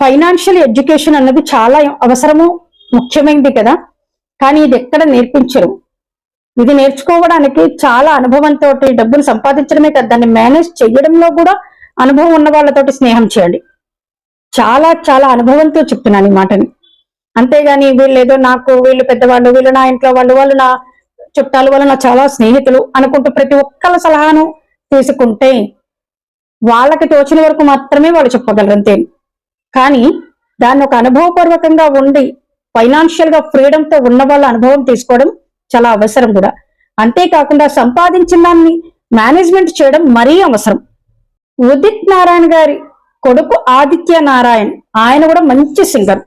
Financial education అన్నది చాలా అవసరము, ముఖ్యమైనది కదా. కానీ ఇది ఎక్కడ నేర్పించరు. ఇది నేర్చుకోవడానికి చాలా అనుభవంతో డబ్బులు సంపాదించడమే కదా, దాన్ని మేనేజ్ చేయడంలో కూడా అనుభవం ఉన్న వాళ్ళతోటి స్నేహం చేయండి. చాలా చాలా అనుభవంతో చెప్తున్నాను ఈ మాటని. అంతేగాని వీళ్ళు ఏదో నాకు వీళ్ళు పెద్దవాళ్ళు, వీళ్ళు నా ఇంట్లో వాళ్ళు, వాళ్ళు నా చుట్టాలు, వాళ్ళు నా చాలా స్నేహితులు అనుకుంటూ ప్రతి ఒక్కళ్ళ సలహాను తీసుకుంటే వాళ్ళకి తోచిన వరకు మాత్రమే వాళ్ళు చెప్పగలరు అంతే. కానీ దాన్ని ఒక అనుభవపూర్వకంగా ఉండి ఫైనాన్షియల్ గా ఫ్రీడమ్ తో ఉన్న వాళ్ళ అనుభవం తీసుకోవడం చాలా అవసరం కూడా. అంతేకాకుండా సంపాదించిన దాన్ని మేనేజ్మెంట్ చేయడం మరీ అవసరం. ఉదిత్ నారాయణ గారి కొడుకు ఆదిత్య నారాయణ్, ఆయన కూడా మంచి సింగర్.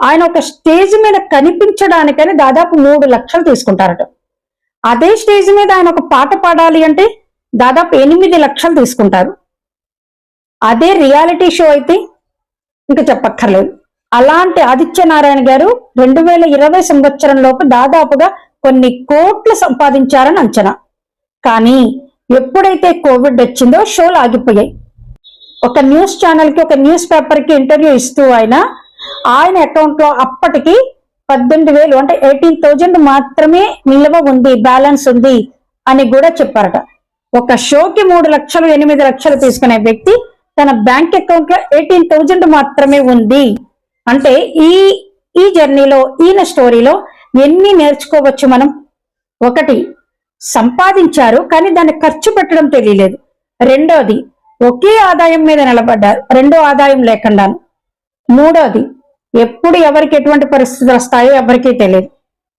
ఆయన ఒక స్టేజ్ మీద కనిపించడానికని దాదాపు 3 లక్షలు తీసుకుంటారట. అదే స్టేజ్ మీద ఆయన ఒక పాట పాడాలి అంటే దాదాపు 8 లక్షలు తీసుకుంటారు. అదే రియాలిటీ షో అయితే ఇంకా చెప్పక్కర్లేదు. అలాంటి ఆదిత్య నారాయణ గారు 2020 సంవత్సరంలోపు దాదాపుగా కొన్ని కోట్లు సంపాదించారని అంచనా. కానీ ఎప్పుడైతే కోవిడ్ వచ్చిందో షోలు ఆగిపోయాయి. ఒక న్యూస్ ఛానల్ కి, ఒక న్యూస్ పేపర్ కి ఇంటర్వ్యూ ఇస్తూ ఆయన అకౌంట్ లో అప్పటికి 18,000 అంటే 18,000 మాత్రమే నిల్వ ఉంది, బ్యాలెన్స్ ఉంది అని కూడా చెప్పారట. ఒక షోకి 3 లక్షలు 8 లక్షలు తీసుకునే వ్యక్తి తన బ్యాంక్ అకౌంట్ లో 18,000 మాత్రమే ఉంది అంటే ఈ జర్నీలో, ఈయన స్టోరీలో ఎన్ని నేర్చుకోవచ్చు మనం. ఒకటి, సంపాదించారు కానీ దాన్ని ఖర్చు పెట్టడం తెలియలేదు. రెండోది, ఒకే ఆదాయం మీద నిలబడ్డారు, రెండో ఆదాయం లేకుండాను. మూడోది, ఎప్పుడు ఎవరికి ఎటువంటి పరిస్థితులు వస్తాయో ఎవరికీ తెలియదు.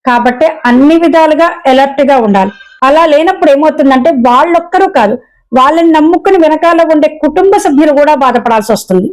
కాబట్టి అన్ని విధాలుగా అలర్ట్ గా ఉండాలి. అలా లేనప్పుడు ఏమవుతుందంటే వాళ్ళొక్కరూ కాదు, వాళ్ళని నమ్ముకుని వెనకాల ఉండే కుటుంబ సభ్యులు కూడా బాధపడాల్సి వస్తుంది.